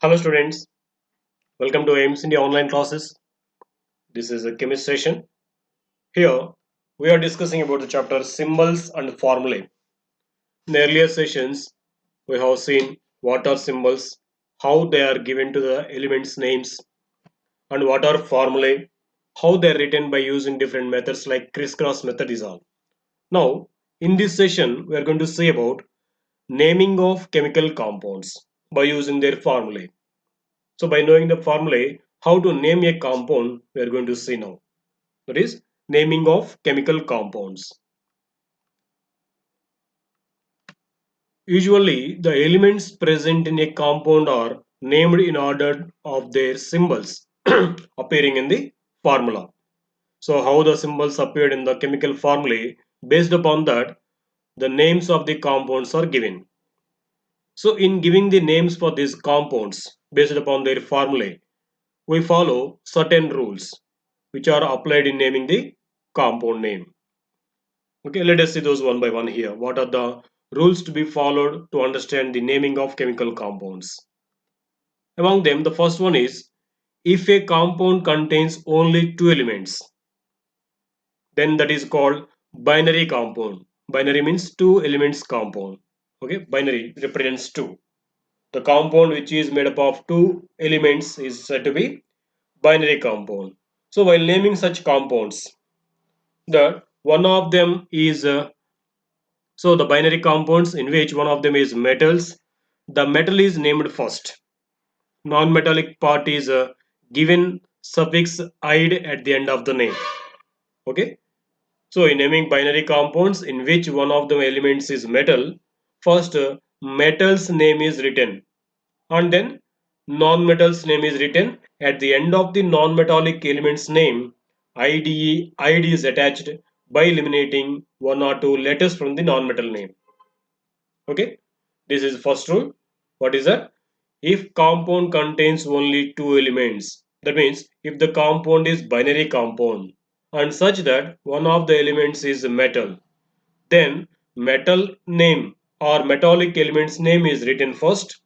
Hello students, welcome to AIMS India online classes. This is a chemistry session. Here we are discussing about the chapter symbols and formulae. In the earlier sessions, we have seen what are symbols, how they are given to the elements names, and what are formulae, how they are written by using different methods like crisscross method is all. Now, in this session, we are going to see about naming of chemical compounds by using their formulae. So by knowing the formulae, how to name a compound, we are going to see now. That is naming of chemical compounds. Usually, the elements present in a compound are named in order of their symbols appearing in the formula. So how the symbols appeared in the chemical formulae, based upon that, the names of the compounds are given. So in giving the names for these compounds based upon their formulae, we follow certain rules which are applied in naming the compound name. Okay, let us see those one by one here. What are the rules to be followed to understand the naming of chemical compounds? Among them, the first one is if a compound contains only two elements, then that is called binary compound. Binary means two elements compound. Okay, binary represents two. The compound which is made up of two elements is said to be binary compound. So while naming such compounds, the one of them is so the binary compounds in which one of them is metals, the metal is named first. Non-metallic part is given suffix "ide" at the end of the name. Okay. So in naming binary compounds in which one of the elements is metal, first metal's name is written, and then non-metal's name is written at the end of the non-metallic element's name. ID is attached by eliminating one or two letters from the non-metal name. Okay, this is first rule. What is that? If compound contains only two elements, that means if the compound is binary compound and such that one of the elements is metal, then metal name or metallic element's name is written first,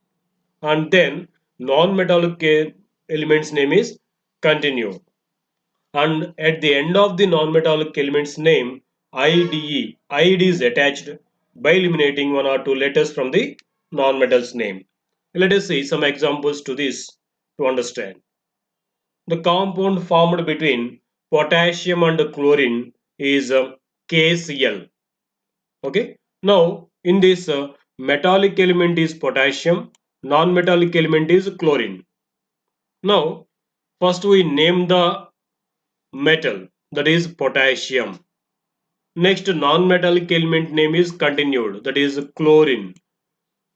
and then non-metallic element's name is continue, and at the end of the non-metallic element's name id is attached by eliminating one or two letters from the non-metal's name. Let us see some examples to this to understand. The compound formed between potassium and chlorine is KCl. Okay, now in this metallic element is potassium, non-metallic element is chlorine. Now first we name the metal, that is potassium. Next non-metallic element name is continued, that is chlorine.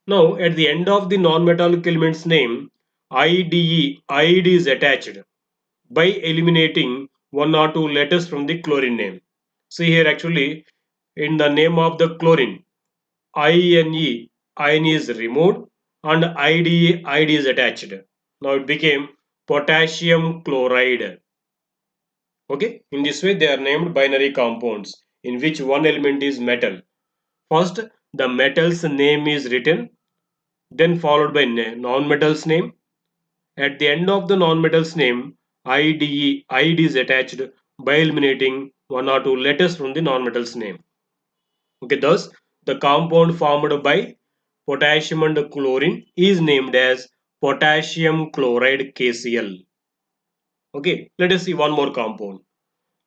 Now at the end of the non-metallic element's name ide is attached by eliminating one or two letters from the chlorine name. See here, actually in the name of the chlorine, iron is removed and id is attached. Now it became potassium chloride. Okay, in this way they are named binary compounds in which one element is metal. First, the metal's name is written, then followed by non-metal's name. At the end of the non-metal's name, id is attached by eliminating one or two letters from the non-metal's name. Okay, thus the compound formed by potassium and chlorine is named as potassium chloride KCl. Okay, let us see one more compound.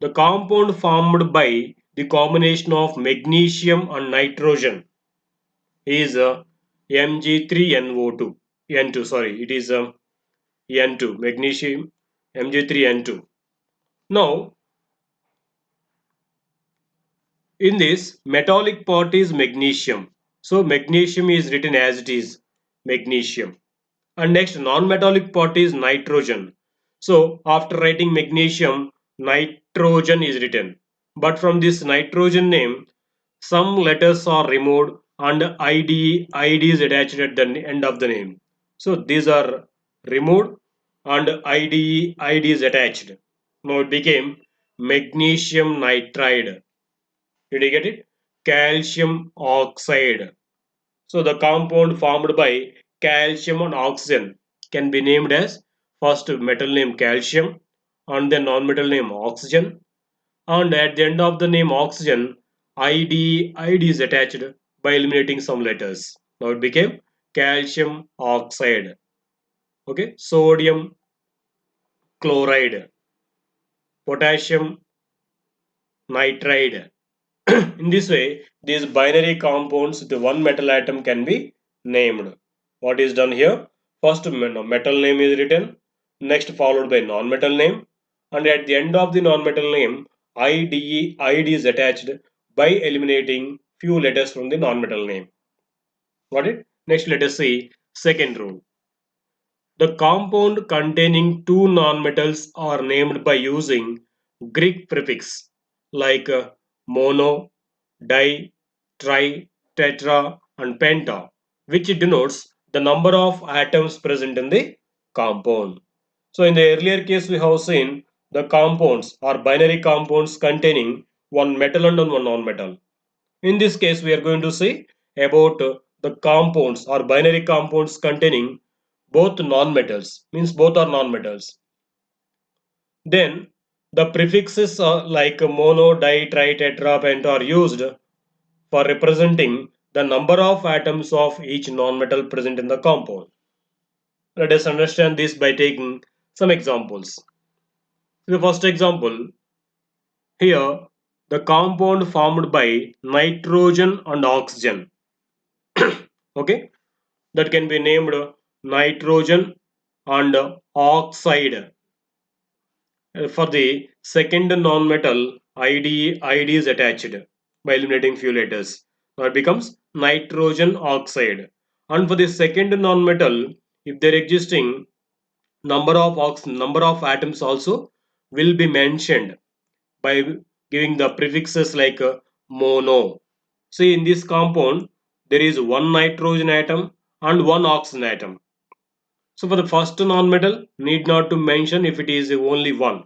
The compound formed by the combination of magnesium and nitrogen is Mg3NO2. N2, sorry, it is N2, magnesium Mg3N2. Now, in this, metallic part is magnesium. So, magnesium is written as it is, magnesium. And next, non-metallic part is nitrogen. So, after writing magnesium, nitrogen is written. But from this nitrogen name, some letters are removed and id is attached at the end of the name. So these are removed and id is attached. Now it became magnesium nitride. Did you get it? Calcium oxide. So the compound formed by calcium and oxygen, can be named as first metal name calcium and then non-metal name oxygen, and at the end of the name oxygen, ID is attached by eliminating some letters. Now it became calcium oxide. Okay, sodium chloride, potassium nitride. In this way, these binary compounds with one metal atom can be named. What is done here? First metal name is written, next followed by non-metal name, and at the end of the non-metal name, ID is attached by eliminating few letters from the non-metal name. Got it? Next, let us see second rule. The compound containing two nonmetals are named by using Greek prefix like mono, di, tri, tetra, and penta, which denotes the number of atoms present in the compound. So, in the earlier case, we have seen the compounds are binary compounds containing one metal and one non-metal. In this case, we are going to see about the compounds or binary compounds containing both non-metals, means both are non-metals. Then the prefixes like mono, di, tri, tetra, penta are used for representing the number of atoms of each non-metal present in the compound. Let us understand this by taking some examples. The first example here, the compound formed by nitrogen and oxygen. Okay, that can be named nitrogen and oxide. For the second non-metal, ID is attached by eliminating few letters. Now it becomes nitrogen oxide. And for the second non-metal, if there existing number of atoms also will be mentioned by giving the prefixes like mono. See, in this compound there is one nitrogen atom and one oxygen atom. So for the first non-metal, need not to mention if it is only one.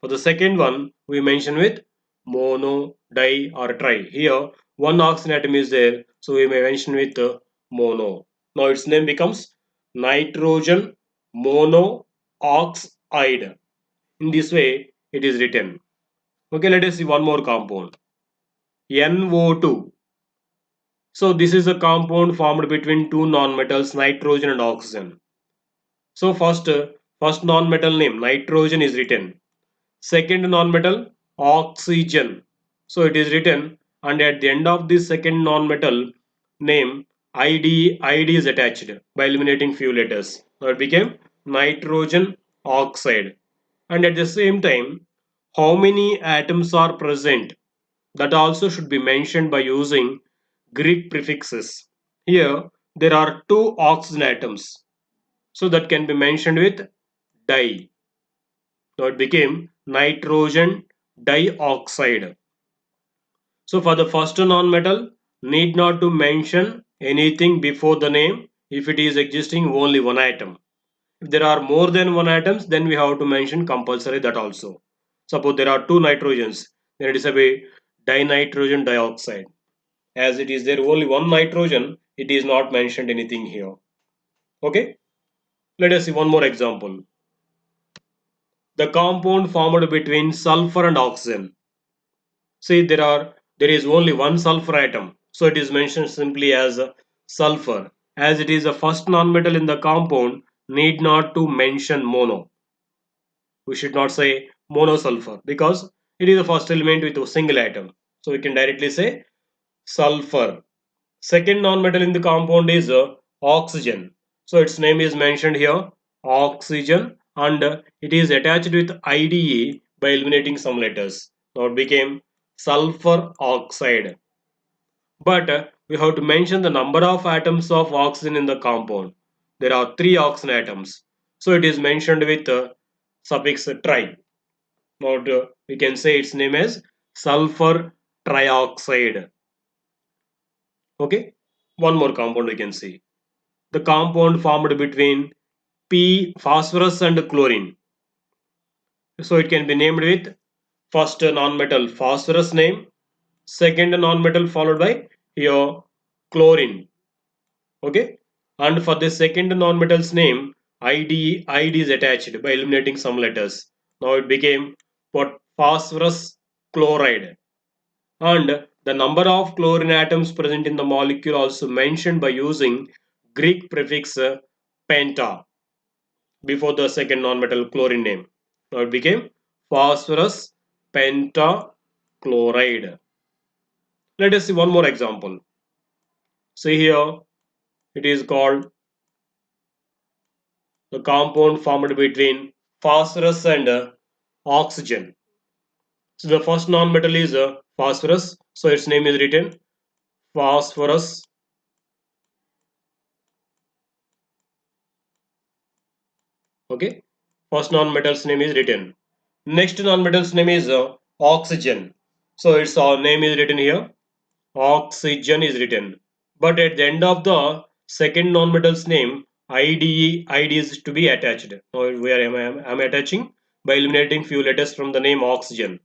For the second one, we mention with mono, di or tri. Here, one oxygen atom is there, so we may mention with mono. Now its name becomes nitrogen monoxide. In this way, it is written. Okay, let us see one more compound. NO2. So this is a compound formed between two nonmetals, nitrogen and oxygen. So first non-metal name nitrogen is written. Second non-metal oxygen. So it is written, and at the end of this second non-metal name ID is attached by eliminating few letters. Now it became nitrogen oxide. And at the same time, how many atoms are present, that also should be mentioned by using Greek prefixes. Here there are two oxygen atoms, so that can be mentioned with di. Now it became nitrogen dioxide. So for the first non-metal, need not to mention anything before the name if it is existing only one atom. If there are more than one atoms, then we have to mention compulsory that also. Suppose there are two nitrogens, then it is a dinitrogen dioxide. As it is there only one nitrogen, it is not mentioned anything here. Okay, let us see one more example. The compound formed between sulfur and oxygen. See, there is only one sulfur atom, so it is mentioned simply as sulfur. As it is the first nonmetal in the compound, need not to mention mono. We should not say monosulfur because it is the first element with a single atom. So we can directly say sulfur. Second nonmetal in the compound is oxygen. So its name is mentioned here, oxygen, and it is attached with IDE by eliminating some letters. Now it became sulfur oxide. But we have to mention the number of atoms of oxygen in the compound. There are three oxygen atoms. So it is mentioned with suffix tri. Now we can say its name as sulfur trioxide. Okay. One more compound we can see. The compound formed between P phosphorus and chlorine. So it can be named with first non-metal phosphorus name, second non-metal followed by here chlorine. Okay, and for the second non-metal's name id is attached by eliminating some letters. Now it became phosphorus chloride. And the number of chlorine atoms present in the molecule also mentioned by using Greek prefix penta before the second nonmetal chlorine name. Now it became phosphorus pentachloride. Let us see one more example. See here, it is called the compound formed between phosphorus and oxygen. So the first nonmetal is phosphorus, so its name is written phosphorus. Okay, first non-metal's name is written. Next non-metal's name is oxygen. So its name is written here. Oxygen is written. But at the end of the second non-metal's name, ID is to be attached. Now where am I attaching? By eliminating few letters from the name oxygen.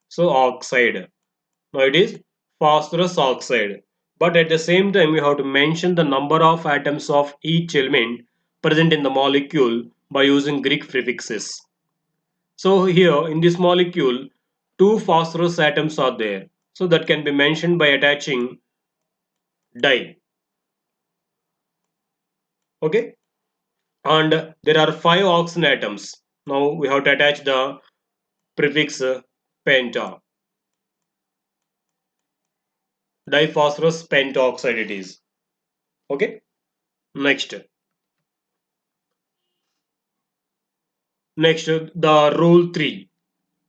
So oxide. Now it is phosphorus oxide. But at the same time, we have to mention the number of atoms of each element present in the molecule by using Greek prefixes. So here in this molecule, two phosphorus atoms are there. So that can be mentioned by attaching di. Okay. And there are five oxygen atoms. Now we have to attach the prefix penta. Diphosphorus pentoxide it is. Okay. Next. Next, the rule 3.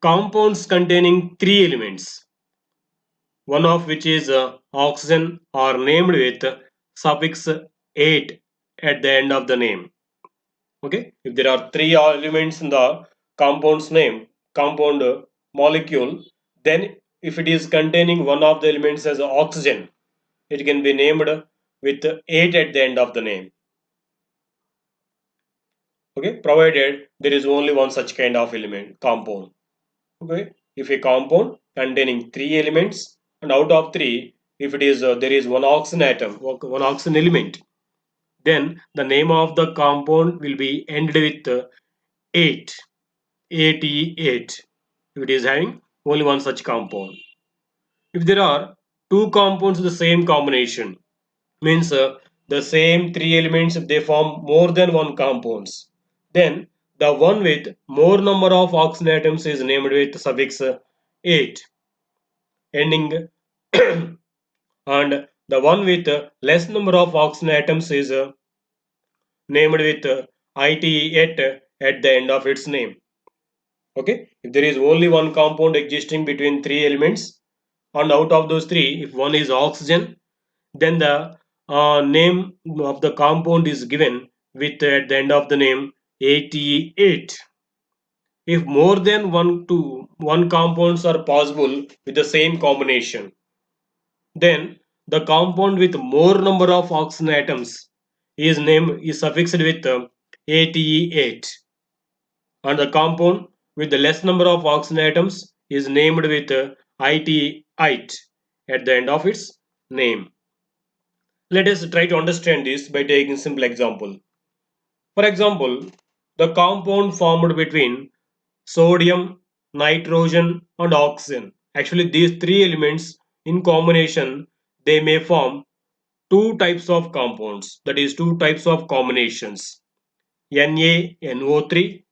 Compounds containing three elements, one of which is oxygen, are named with suffix "ate" at the end of the name. Okay, if there are three elements in the compound's name, compound molecule, then if it is containing one of the elements as oxygen, it can be named with "ate" at the end of the name. Okay, provided there is only one such kind of element compound. Okay, if a compound containing three elements, and out of three, if it is there is one oxygen atom, one oxygen element, then the name of the compound will be ended with 8, 8. If it is having only one such compound. If there are two compounds of the same combination, means the same three elements, if they form more than one compounds, then the one with more number of oxygen atoms is named with suffix 8 ending and the one with less number of oxygen atoms is named with it at the end of its name. Okay, if there is only one compound existing between three elements, and out of those three, if one is oxygen, then the name of the compound is given with at the end of the name 88. If more than one compounds are possible with the same combination, then the compound with more number of oxygen atoms is suffixed with ATE8, and the compound with the less number of oxygen atoms is named with IT8 at the end of its name. Let us try to understand this by taking simple example. For example, the compound formed between sodium, nitrogen and oxygen. Actually, these three elements in combination, they may form two types of compounds, that is two types of combinations, NaNO3,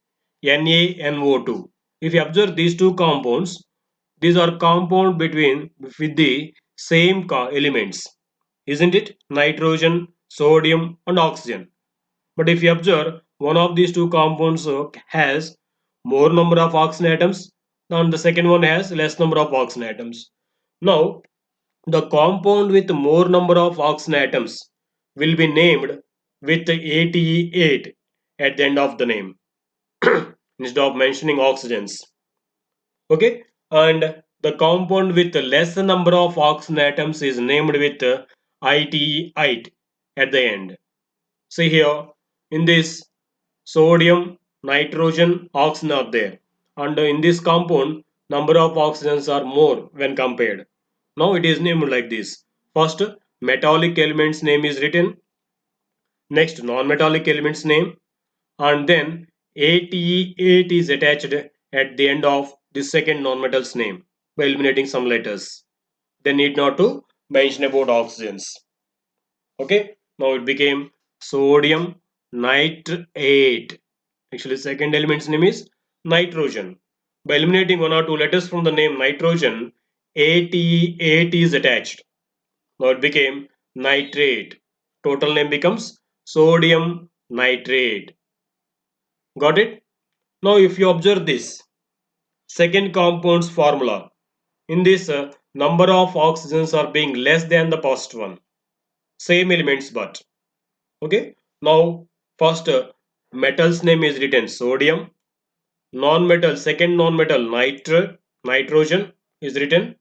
NaNO2. If you observe these two compounds, these are compound between with the same elements, isn't it? Nitrogen, sodium and oxygen. But if you observe, one of these two compounds has more number of oxygen atoms and the second one has less number of oxygen atoms. Now, the compound with more number of oxygen atoms will be named with ATE8 at the end of the name instead of mentioning oxygens. Okay, and the compound with less number of oxygen atoms is named with ITE8 at the end. See here, in this sodium, nitrogen, oxygen are there, and in this compound number of oxygens are more when compared. Now it is named like this. First, metallic element's name is written. Next, non-metallic element's name. and then ATE8 is attached at the end of the second nonmetal's name by eliminating some letters. They need not to mention about oxygens. Okay, now it became sodium nitrate. Actually, second element's name is nitrogen. By eliminating one or two letters from the name nitrogen, ATE8 is attached. Now it became nitrate. Total name becomes sodium nitrate. Got it? Now if you observe this second compound's formula, in this number of oxygens are being less than the first one. Same elements but. Okay. Now first metal's name is written sodium. Non-metal, second non-metal nitrogen is written.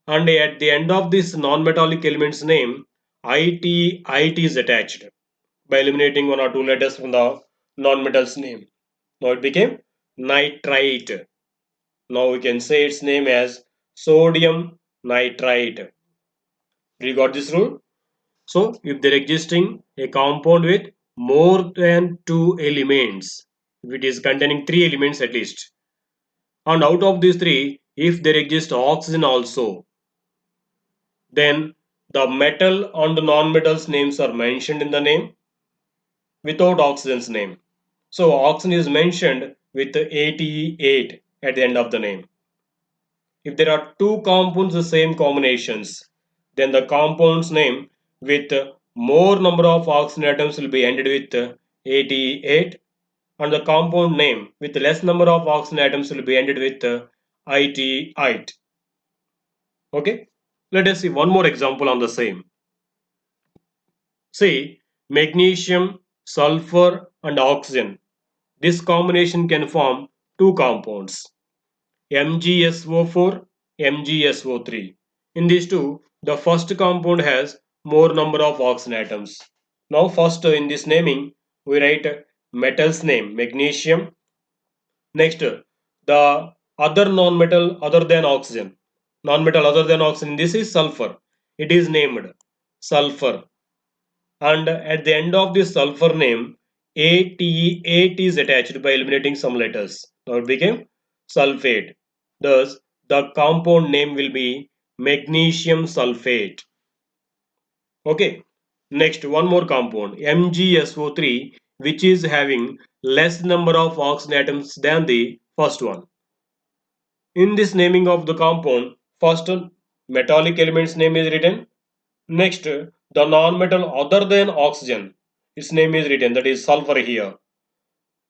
And at the end of this non-metallic element's name, it is attached by eliminating one or two letters from the non-metal's name. Now it became nitrite. Now we can say its name as sodium nitrite. You got this rule? So if there existing a compound with more than two elements, if it is containing three elements at least, and out of these three, if there exists oxygen also, then the metal and non-metals names are mentioned in the name without oxygen's name. So oxygen is mentioned with ATE8 at the end of the name. If there are two compounds the same combinations, then the compound's name with more number of oxygen atoms will be ended with ATE8, and the compound name with less number of oxygen atoms will be ended with IT8. Okay, let us see one more example on the same. See, magnesium, sulfur, and oxygen. This combination can form two compounds, MgSO4, MgSO3. In these two, the first compound has more number of oxygen atoms. Now, first in this naming, we write metal's name, magnesium. Next, the other non-metal other than oxygen. Non-metal other than oxygen, this is sulfur. It is named sulfur. And at the end of this sulfur name, AT8 is attached by eliminating some letters. Now it became sulfate. Thus, the compound name will be magnesium sulfate. Okay. Next, one more compound, MgSO3, which is having less number of oxygen atoms than the first one. In this naming of the compound, first metallic element's name is written. Next, the non-metal other than oxygen, its name is written, that is sulfur here.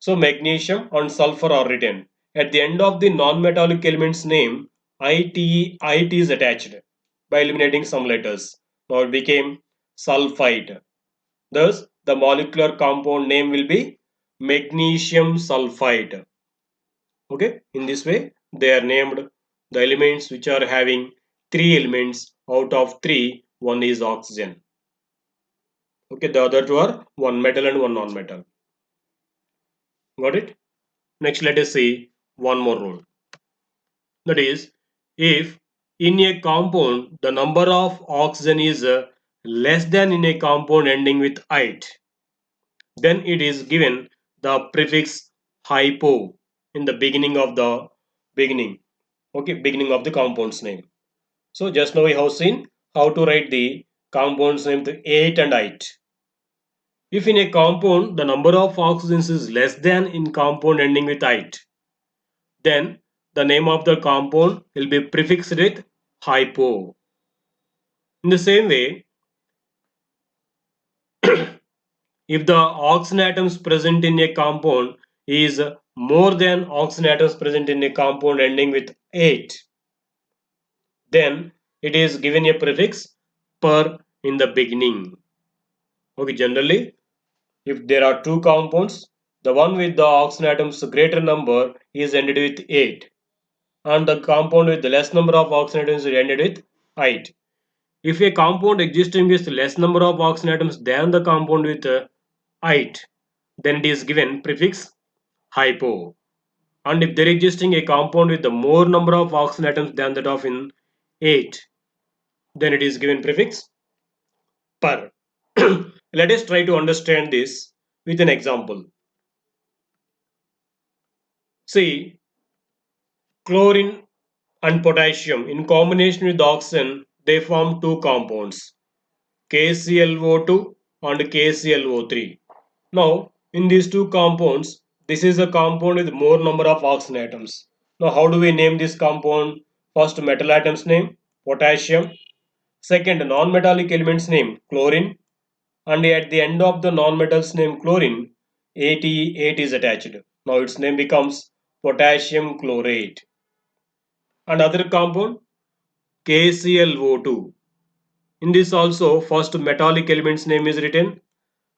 So magnesium and sulfur are written. At the end of the non-metallic element's name, it is attached by eliminating some letters. Now it became sulfite. Thus, the molecular compound name will be magnesium sulfite. Okay, in this way, they are named the elements which are having three elements out of three, one is oxygen. Okay, the other two are one metal and one non-metal. Got it? Next, let us see one more rule. That is, if in a compound the number of oxygen is less than in a compound ending with ite, then it is given the prefix hypo in the beginning of the beginning. Okay, beginning of the compound's name. So just now we have seen how to write the compound's name to 8 and ite. If in a compound the number of oxygens is less than in compound ending with ite, then the name of the compound will be prefixed with hypo. In the same way, if the oxygen atoms present in a compound is more than oxygen atoms present in a compound ending with 8, then it is given a prefix per in the beginning. Okay, generally, if there are two compounds, the one with the oxygen atoms greater number is ended with 8, and the compound with the less number of oxygen atoms is ended with 8. If a compound existing with less number of oxygen atoms than the compound with 8, then it is given prefix hypo. And if there existing a compound with the more number of oxygen atoms than that of in 8, then it is given prefix per. Let us try to understand this with an example. See, chlorine and potassium in combination with oxygen, they form two compounds, KClO2 and KClO3. Now, in these two compounds, this is a compound with more number of oxygen atoms. Now, how do we name this compound? First, metal atom's name, potassium. Second, non-metallic element's name, chlorine. And at the end of the non-metal's name, chlorine, AT8 is attached. Now, its name becomes potassium chlorate. And other compound, KClO2. In this also, first metallic element's name is written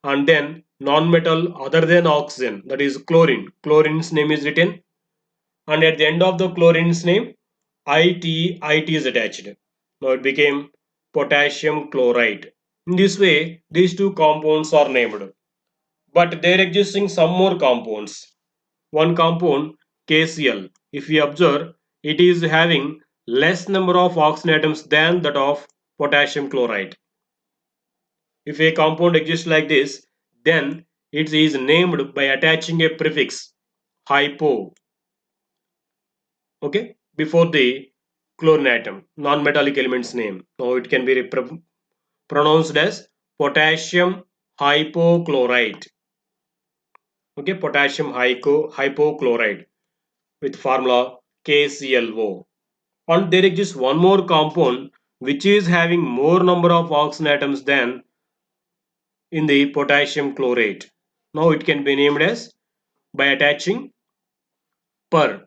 and then non-metal other than oxygen, that is chlorine. Chlorine's name is written and at the end of the chlorine's name, IT is attached. Now it became potassium chloride. In this way, these two compounds are named. But there existing some more compounds. One compound, KCl, if we observe, it is having less number of oxygen atoms than that of potassium chloride. If a compound exists like this, then it is named by attaching a prefix hypo, okay, before the chlorine atom, non-metallic element's name. Now it can be pronounced as potassium hypochlorite. Okay, potassium hypochlorite with formula KClO. And there exists one more compound which is having more number of oxygen atoms than in the potassium chlorate. Now it can be named as by attaching per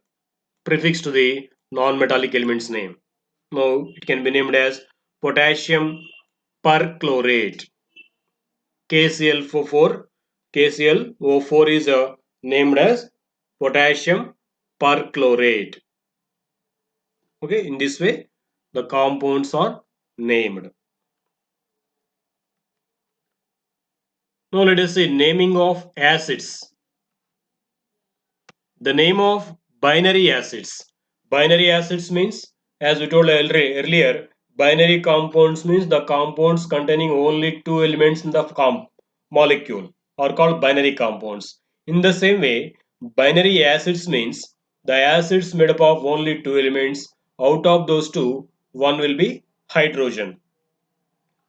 prefix to the non-metallic element's name. Now it can be named as potassium perchlorate. KClO4. KClO4 is named as potassium perchlorate. Okay, in this way the compounds are named. Now let us see naming of acids. The name of binary acids. Binary acids means, as we told earlier, binary compounds means the compounds containing only two elements in the molecule are called binary compounds. In the same way, binary acids means the acids made up of only two elements. Out of those two, one will be hydrogen.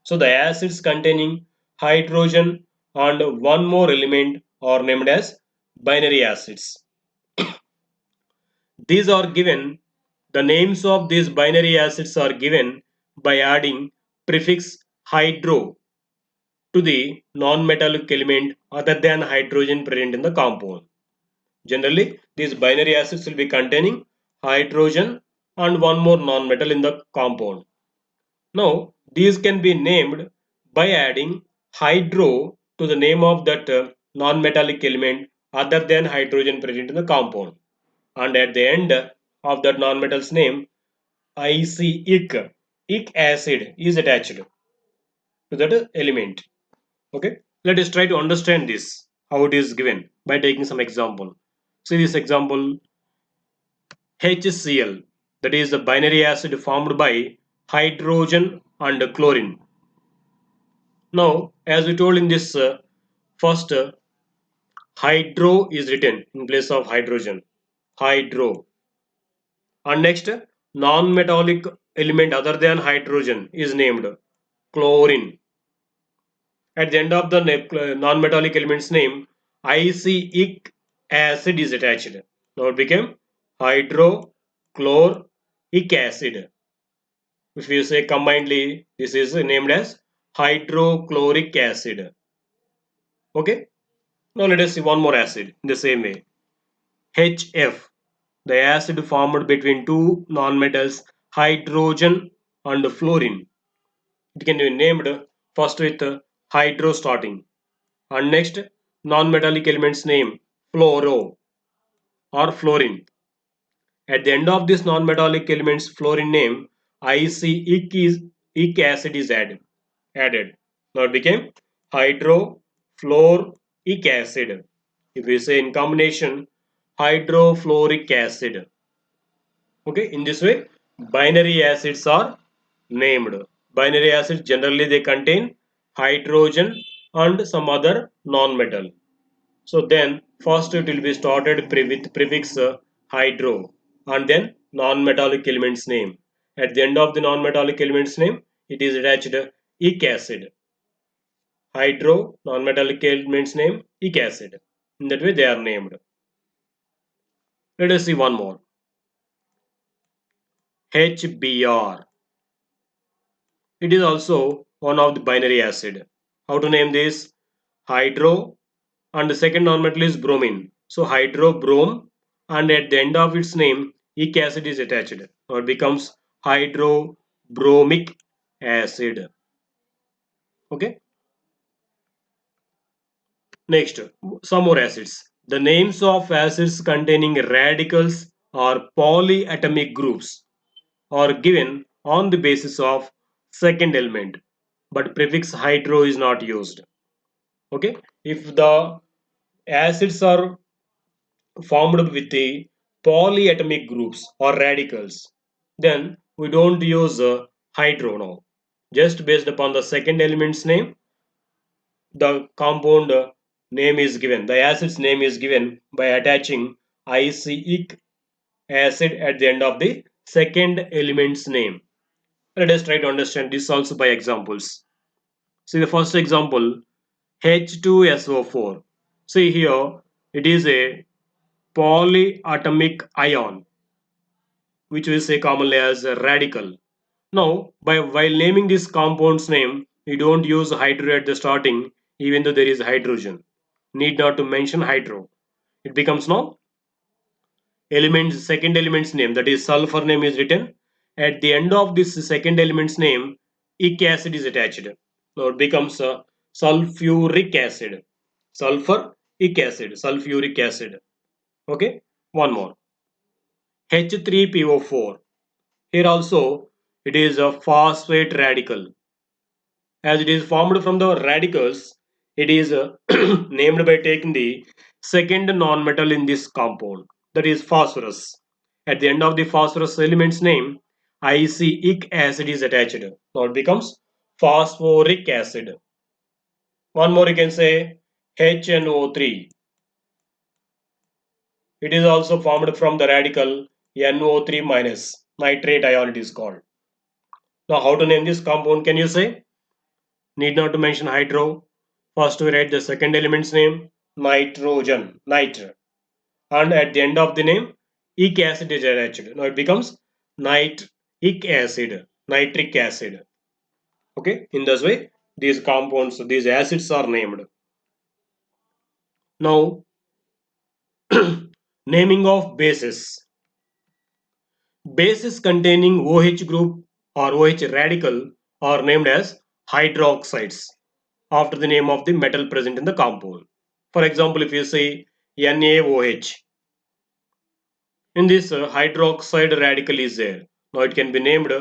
So the acids containing hydrogen and one more element are named as binary acids. These are given, the names of these binary acids are given by adding prefix hydro to the non-metallic element other than hydrogen present in the compound. Generally, these binary acids will be containing hydrogen and one more non-metal in the compound. Now, these can be named by adding hydro to the name of that non-metallic element other than hydrogen present in the compound. And at the end of that non-metal's name, ic acid is attached to that element. Okay, let us try to understand this, how it is given by taking some example. See this example, HCl, that is the binary acid formed by hydrogen and chlorine. Now, as we told in this first, hydro is written in place of hydrogen, hydro. And next, non-metallic element other than hydrogen is named chlorine. At the end of the non-metallic element's name, ICic acid is attached. Now it became hydrochloric acid. If you say combinedly, this is named as hydrochloric acid. Okay. Now let us see one more acid in the same way. HF, the acid formed between two nonmetals, hydrogen and fluorine. It can be named first with hydro starting and next non-metallic element's name fluoro or fluorine. At the end of this non-metallic element's fluorine name, ICic acid is added. Now it became hydrofluoric acid. If we say in combination, hydrofluoric acid. Okay, in this way, binary acids are named. Binary acids generally they contain hydrogen and some other non-metal. So then first it will be started with prefix hydro, and then non-metallic element's name. At the end of the non-metallic element's name, it is attached ic acid. Hydro, non-metallic element's name, ic acid. In that way, they are named. Let us see one more. HBr. It is also one of the binary acid. How to name this? Hydro, and the second non-metal is bromine. So hydrobrom, and at the end of its name, ic acid is attached. Now it becomes hydrobromic acid. Okay. Next, some more acids. The names of acids containing radicals or polyatomic groups are given on the basis of second element, but prefix hydro is not used. Okay. If the acids are formed with the polyatomic groups or radicals, then we don't use hydro now. Just based upon the second element's name, the compound name is given, the acid's name is given by attaching ic acid at the end of the second element's name. Let us try to understand this also by examples. See the first example, H2SO4. See here, it is a polyatomic ion, which we say commonly as a radical. Now, while naming this compound's name, we don't use hydro at the starting, even though there is hydrogen. Need not to mention hydro. It becomes now element's second element's name, that is sulfur name is written. At the end of this second element's name, ic acid is attached. Now it becomes sulfuric acid. Sulfuric acid, sulfuric acid. Okay, one more. H3PO4. Here also it is a phosphate radical. As it is formed from the radicals, it is named by taking the second non-metal in this compound, that is phosphorus. At the end of the phosphorus element's name, ICic acid is attached. Now it becomes phosphoric acid. One more you can say HNO3. It is also formed from the radical NO3 minus, nitrate ion it is called. Now how to name this compound can you say? Need not to mention hydro. First we write the second element's name, nitrogen, nitr. And at the end of the name, ic acid is attached. Now it becomes nitric acid, nitric acid. Okay, in this way, these compounds, these acids are named. Now, naming of bases. Bases containing OH group or OH radical are named as hydroxides after the name of the metal present in the compound. For example, if you say NaOH, in this hydroxide radical is there. Now it can be named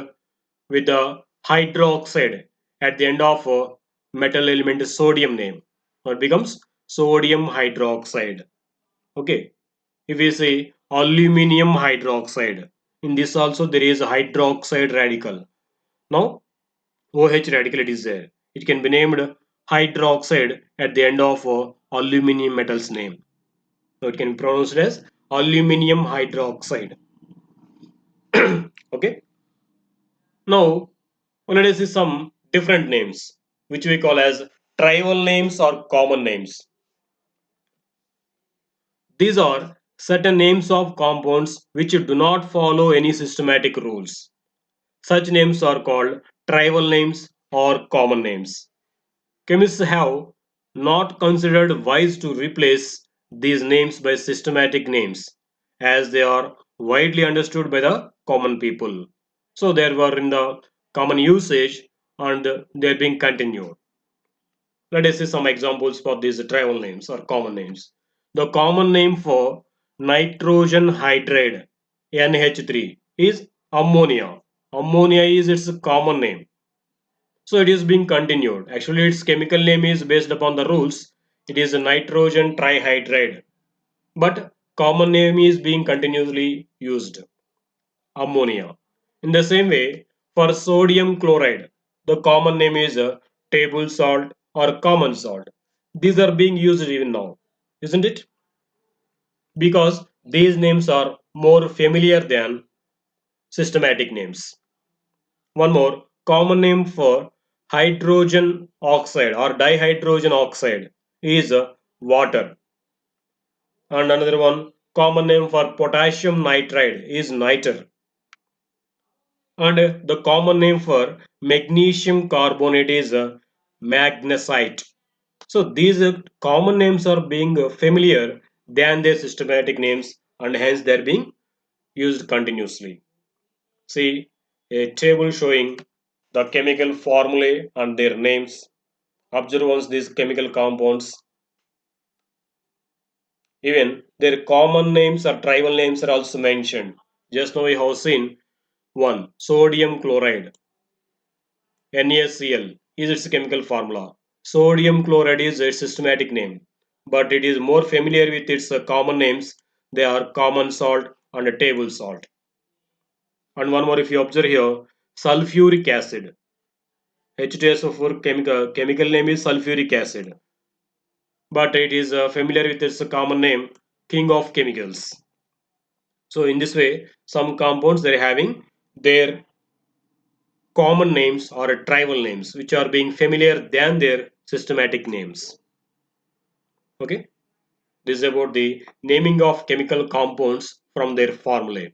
with the hydroxide at the end of metal element sodium name. Now it becomes sodium hydroxide. Okay. If we say aluminium hydroxide, in this also there is a hydroxide radical. Now OH radical it is there. It can be named hydroxide at the end of aluminum metal's name. So it can be pronounced as aluminium hydroxide. Okay. Now let us see some different names which we call as trivial names or common names. These are certain names of compounds which do not follow any systematic rules. Such names are called trivial names or common names. Chemists have not considered wise to replace these names by systematic names as they are widely understood by the common people. So they were in the common usage and they're being continued. Let us see some examples for these trivial names or common names. The common name for nitrogen hydride NH3 is ammonia. Ammonia is its common name. So it is being continued. Actually, its chemical name is based upon the rules. It is a nitrogen trihydride. But common name is being continuously used. Ammonia. In the same way, for sodium chloride, the common name is table salt or common salt. These are being used even now, isn't it? Because these names are more familiar than systematic names. One more common name for hydrogen oxide or dihydrogen oxide is water. And another one common name for potassium nitride is niter. And the common name for magnesium carbonate is magnesite. So these common names are being familiar than their systematic names, and hence they are being used continuously. See a table showing the chemical formulae and their names. Observe once these chemical compounds, even their common names or tribal names are also mentioned. Just now we have seen one sodium chloride, NaCl is its chemical formula. Sodium chloride is its systematic name, but it is more familiar with its common names. They are common salt and table salt. And one more, if you observe here, sulfuric acid. H2SO4 chemical name is sulfuric acid, but it is familiar with its common name, king of chemicals. So in this way, some compounds they are having their common names or tribal names, which are being familiar than their systematic names. Okay, this is about the naming of chemical compounds from their formulae.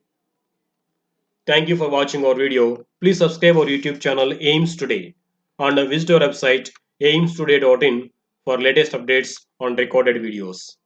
Thank you for watching our video. Please subscribe our YouTube channel AIMS Today and visit our website aimstoday.in for latest updates on recorded videos.